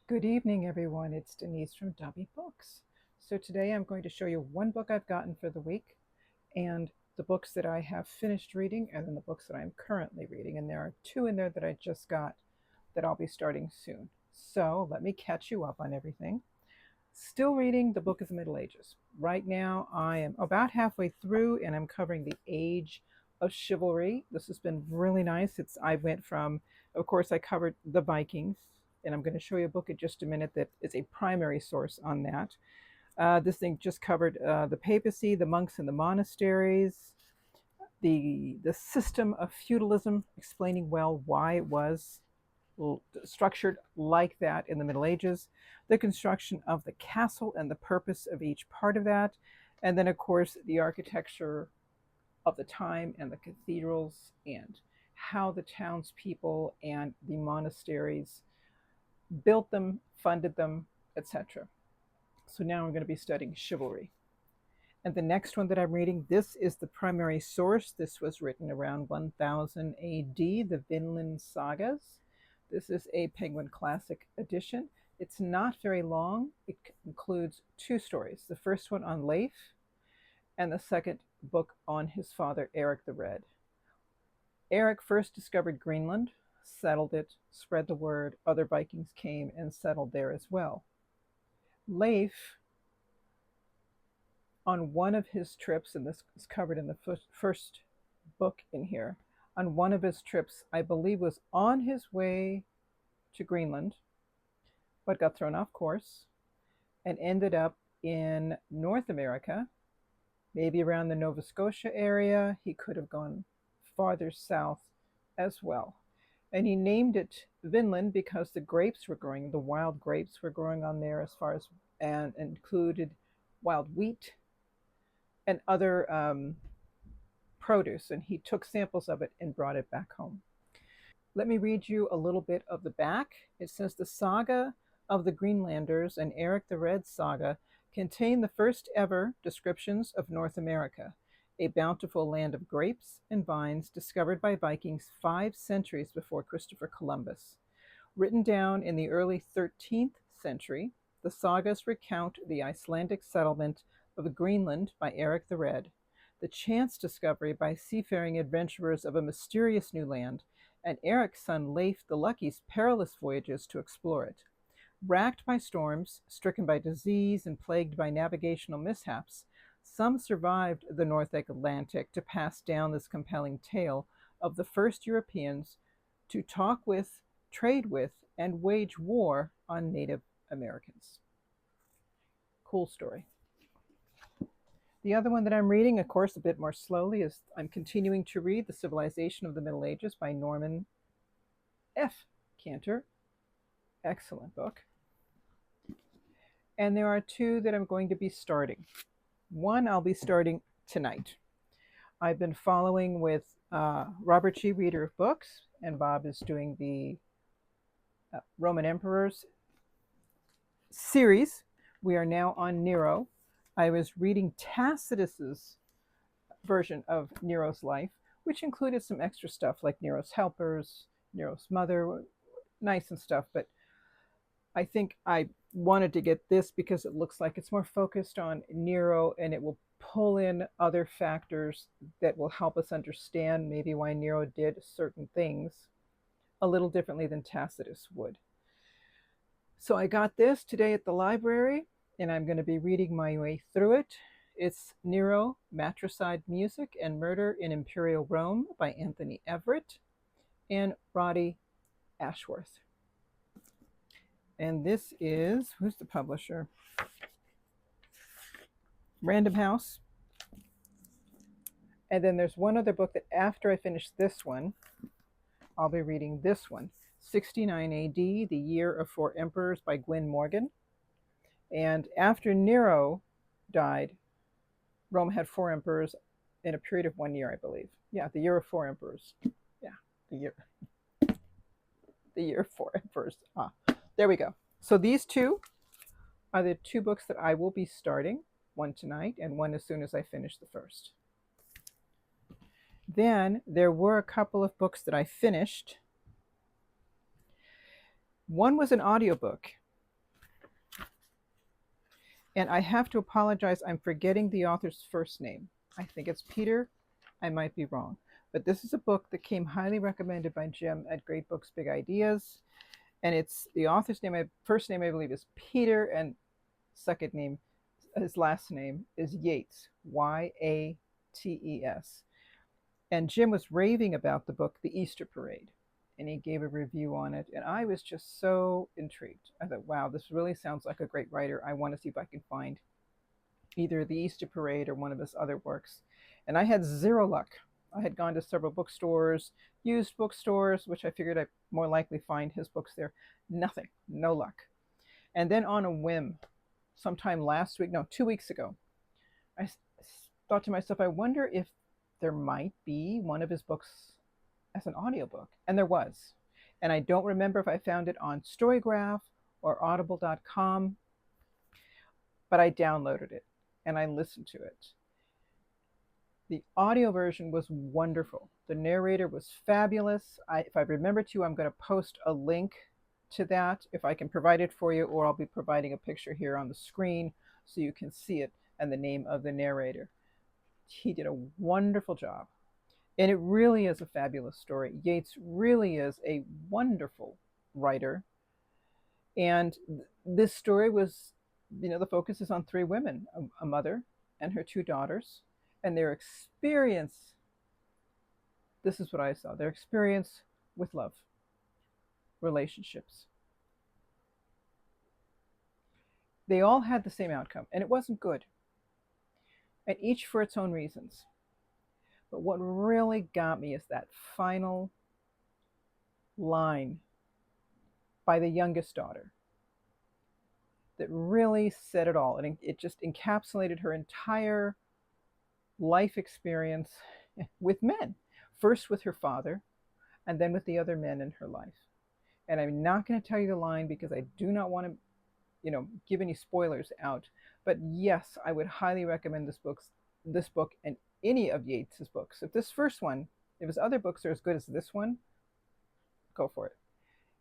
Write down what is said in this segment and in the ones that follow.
Good evening, everyone. It's Denise from Dubby Books. So today I'm going to show you one book I've gotten for the week and the books that I have finished reading and then the books that I'm currently reading. And there are two in there that I just got that I'll be starting soon. So let me catch you up on everything. Still reading the Book of the Middle Ages. Right now I am about halfway through and I'm covering the age of chivalry. This has been really nice. I went from, of course, I covered the Vikings, and I'm going to show you a book in just a minute that is a primary source on that. This thing just covered the papacy, the monks and the monasteries, the system of feudalism, explaining well why it was structured like that in the Middle Ages, the construction of the castle and the purpose of each part of that, and then, of course, the architecture of the time and the cathedrals and how the townspeople and the monasteries built them, funded them, etc. So now I'm going to be studying chivalry. And the next one that I'm reading, this is the primary source. This was written around 1000 AD, the Vinland Sagas. This is a Penguin Classic edition. It's not very long. It includes two stories. The first one on Leif, and the second book on his father, Eric the Red. Eric first discovered Greenland, settled it, spread the word. Other Vikings came and settled there as well. Leif, on one of his trips, and this is covered in the first book in here, on one of his trips, I believe was on his way to Greenland, but got thrown off course and ended up in North America, maybe around the Nova Scotia area. He could have gone farther south as well. And he named it Vinland because the grapes were growing, the wild grapes were growing on there, as far as, and included wild wheat and other produce. And he took samples of it and brought it back home. Let me read you a little bit of the back. It says the saga of the Greenlanders and Eric the Red saga contain the first ever descriptions of North America, a bountiful land of grapes and vines discovered by Vikings 5 centuries before Christopher Columbus. Written down in the early 13th century, the sagas recount the Icelandic settlement of Greenland by Eric the Red, the chance discovery by seafaring adventurers of a mysterious new land, and Eric's son Leif the Lucky's perilous voyages to explore it. Racked by storms, stricken by disease, and plagued by navigational mishaps, some survived the North Atlantic to pass down this compelling tale of the first Europeans to talk with, trade with, and wage war on Native Americans. Cool story. The other one that I'm reading, of course, a bit more slowly, is I'm continuing to read The Civilization of the Middle Ages by Norman F. Cantor. Excellent book. And there are two that I'm going to be starting. One I'll be starting tonight. I've been following with Robert G. Reader of Books, and Bob is doing the Roman Emperors series. We are now on Nero. I was reading Tacitus's version of Nero's life, which included some extra stuff like Nero's helpers, Nero's mother, nice and stuff, but I think I wanted to get this because it looks like it's more focused on Nero, and it will pull in other factors that will help us understand maybe why Nero did certain things a little differently than Tacitus would. So I got this today at the library, and I'm going to be reading my way through it. It's Nero, Matricide, Music, and Murder in Imperial Rome by Anthony Everitt and Roddy Ashworth. And this is, who's the publisher? Random House. And then there's one other book that after I finish this one, I'll be reading this one, 69 AD, The Year of Four Emperors by Gwyn Morgan. And after Nero died, Rome had 4 emperors in a period of 1 year, I believe. Yeah, the Year of Four Emperors. Yeah, the year of 4 emperors. There we go. So these two are the 2 books that I will be starting, one tonight and one as soon as I finish the first. Then there were a couple of books that I finished. One was an audiobook, And I have to apologize, I'm forgetting the author's first name. I think it's Peter. I might be wrong. But this is a book that came highly recommended by Jim at Great Books, Big Ideas. And it's the author's name, first name I believe is Peter, and second name, his last name is Yates, Yates. And Jim was raving about the book, The Easter Parade, and he gave a review on it. And I was just so intrigued. I thought, wow, this really sounds like a great writer. I want to see if I can find either The Easter Parade or one of his other works. And I had zero luck. I had gone to several bookstores, used bookstores, which I figured I'd more likely find his books there. Nothing, no luck. And then on a whim, sometime last week, no, 2 weeks ago, I thought to myself, I wonder if there might be one of his books as an audiobook. And there was. And I don't remember if I found it on Storygraph or audible.com, but I downloaded it and I listened to it. The audio version was wonderful. The narrator was fabulous. If I remember to, I'm going to post a link to that if I can provide it for you, or I'll be providing a picture here on the screen so you can see it and the name of the narrator. He did a wonderful job. And it really is a fabulous story. Yates really is a wonderful writer. And this story was, the focus is on three women, a mother and her two daughters, and their experience. This is what I saw, their experience with love, relationships. They all had the same outcome, and it wasn't good, and each for its own reasons. But what really got me is that final line by the youngest daughter that really said it all. And it just encapsulated her entire life experience with men, first with her father, and then with the other men in her life. And I'm not going to tell you the line because I do not want to, give any spoilers out. But yes, I would highly recommend this book and any of Yates's books. If this first one, if his other books are as good as this one, go for it.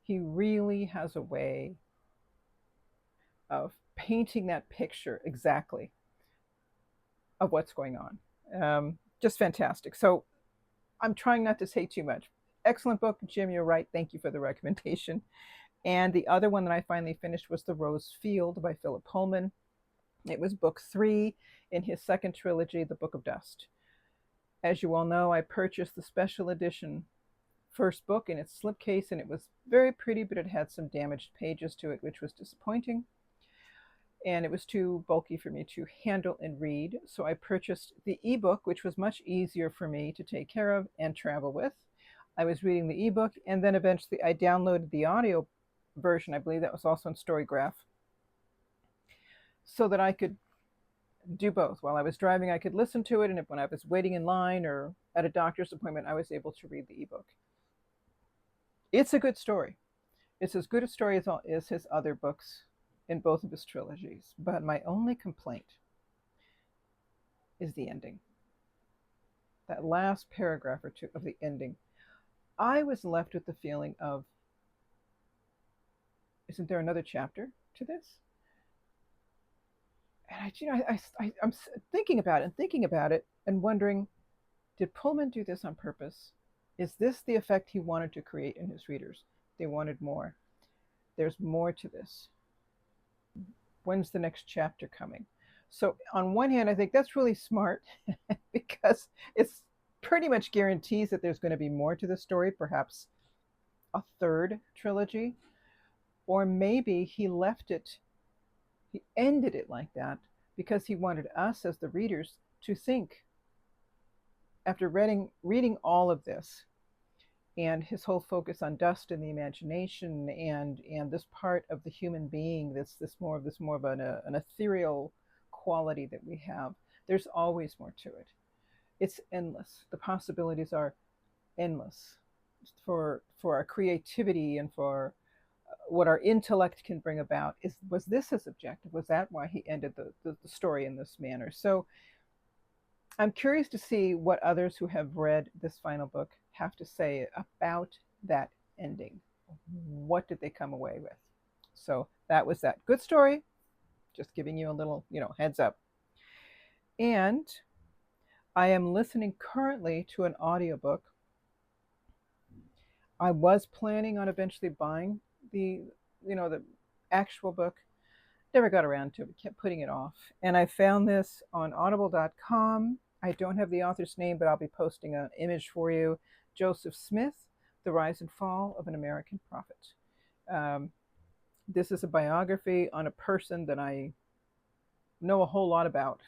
He really has a way of painting that picture exactly of what's going on. Just fantastic. So I'm trying not to say too much. Excellent book, Jim, you're right. Thank you for the recommendation. And the other one that I finally finished was The Rose Field by Philip Pullman. It was book 3 in his second trilogy, The Book of Dust. As you all know, I purchased the special edition first book in its slipcase, and it was very pretty, but it had some damaged pages to it, which was disappointing. And it was too bulky for me to handle and read. So I purchased the ebook, which was much easier for me to take care of and travel with. I was reading the ebook, and then eventually I downloaded the audio version. I believe that was also in Storygraph, so that I could do both. While I was driving, I could listen to it, and when I was waiting in line or at a doctor's appointment, I was able to read the ebook. It's a good story. It's as good a story as his other books in both of his trilogies. But my only complaint is the ending. That last paragraph or two of the ending. I was left with the feeling of, isn't there another chapter to this? And I'm thinking about it and wondering, did Pullman do this on purpose? Is this the effect he wanted to create in his readers? They wanted more. There's more to this. When's the next chapter coming? So on one hand, I think that's really smart because it's pretty much guarantees that there's going to be more to the story, perhaps a third trilogy. Or maybe he ended it like that because he wanted us as the readers to think, after reading all of this, and his whole focus on dust and the imagination and this part of the human being, this more of an ethereal quality that we have. There's always more to it. It's endless. The possibilities are endless for our creativity and for what our intellect can bring about. Was this his objective? Was that why he ended the story in this manner? So I'm curious to see what others who have read this final book have to say about that ending. What did they come away with? So that was that. Good story. Just giving you a little, heads up. And I am listening currently to an audiobook. I was planning on eventually buying the actual book. Never got around to it, kept putting it off. And I found this on audible.com. I don't have the author's name, but I'll be posting an image for you. Joseph Smith, The Rise and Fall of an American Prophet. This is a biography on a person that I know a whole lot about,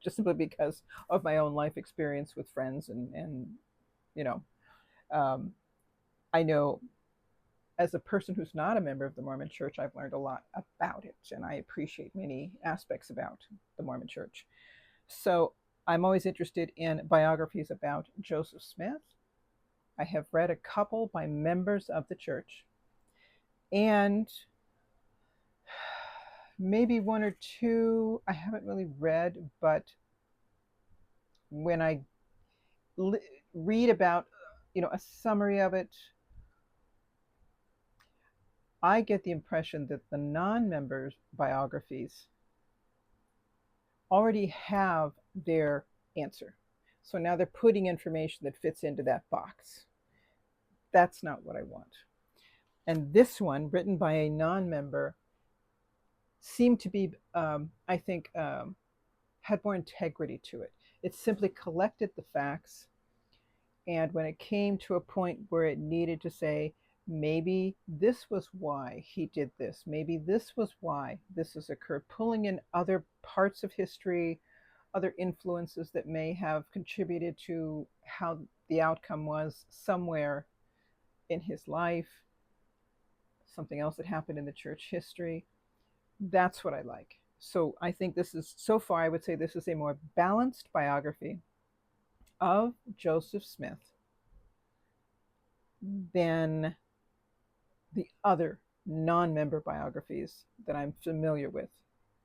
just simply because of my own life experience with friends. And I know as a person who's not a member of the Mormon Church, I've learned a lot about it, and I appreciate many aspects about the Mormon Church. So I'm always interested in biographies about Joseph Smith. I have read a couple by members of the church, and maybe one or two I haven't really read, but when I read about, a summary of it, I get the impression that the non-members' biographies already have their answer. So now they're putting information that fits into that box. That's not what I want. And this one, written by a non-member, seemed to be, I think, had more integrity to it. It simply collected the facts. And when it came to a point where it needed to say, maybe this was why he did this, maybe this was why this has occurred, pulling in other parts of history, other influences that may have contributed to how the outcome was somewhere in his life, something else that happened in the church history. That's what I like. So I think this is, so far, I would say this is a more balanced biography of Joseph Smith than the other non-member biographies that I'm familiar with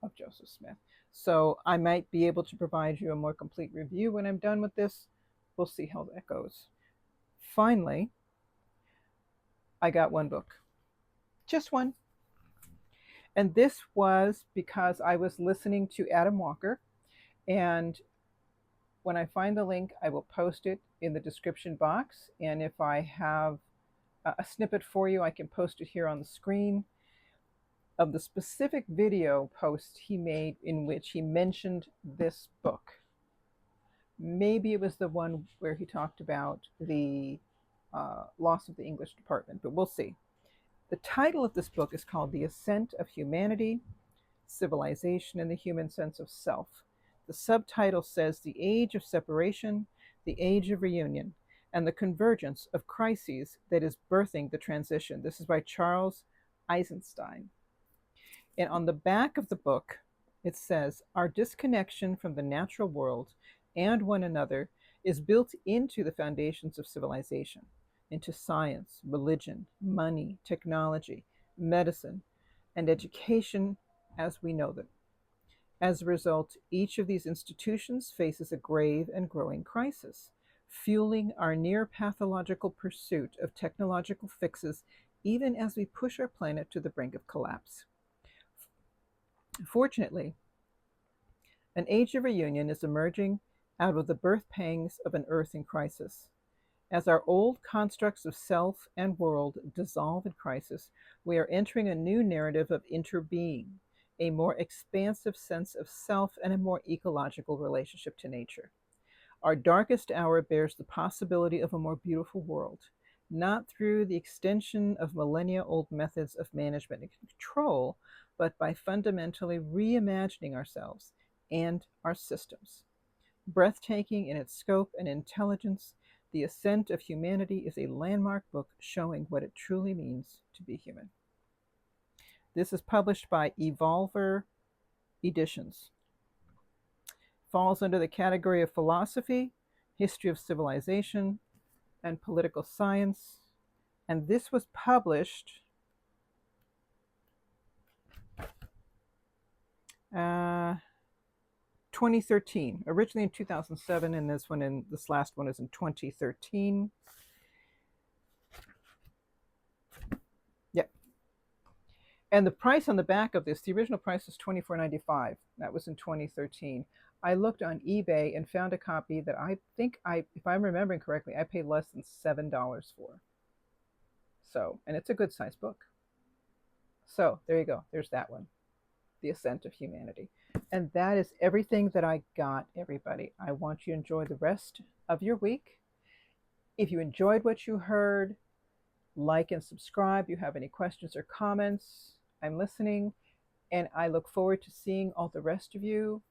of Joseph Smith. So I might be able to provide you a more complete review when I'm done with this. We'll see how that goes. Finally, I got one book. Just one. And this was because I was listening to Adam Walker. And when I find the link, I will post it in the description box. And if I have a snippet for you, I can post it here on the screen of the specific video post he made in which he mentioned this book. Maybe it was the one where he talked about the loss of the English department, but we'll see. The title of this book is called The Ascent of Humanity, Civilization, and the Human Sense of Self. The subtitle says The Age of Separation, the Age of Reunion, and the Convergence of Crises that is Birthing the Transition. This is by Charles Eisenstein. And on the back of the book, it says, our disconnection from the natural world and one another is built into the foundations of civilization, into science, religion, money, technology, medicine, and education as we know them. As a result, each of these institutions faces a grave and growing crisis, fueling our near-pathological pursuit of technological fixes even as we push our planet to the brink of collapse. Fortunately, an age of reunion is emerging out of the birth pangs of an Earth in crisis. As our old constructs of self and world dissolve in crisis, we are entering a new narrative of interbeing, a more expansive sense of self, and a more ecological relationship to nature. Our darkest hour bears the possibility of a more beautiful world, not through the extension of millennia-old methods of management and control, but by fundamentally reimagining ourselves and our systems. Breathtaking in its scope and intelligence, The Ascent of Humanity is a landmark book showing what it truly means to be human. This is published by Evolver Editions. Falls under the category of philosophy, history of civilization, and political science. And this was published 2013, originally in 2007, and this last one is in 2013. Yep. And the price on the back of this, the original price was $24.95. That was in 2013. I looked on eBay and found a copy that I think if I'm remembering correctly, I paid less than $7 for. So, and it's a good size book. So there you go. There's that one, The Ascent of Humanity. And that is everything that I got, everybody. I want you to enjoy the rest of your week. If you enjoyed what you heard, like and subscribe. If you have any questions or comments, I'm listening. And I look forward to seeing all the rest of you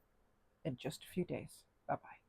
in just a few days. Bye-bye.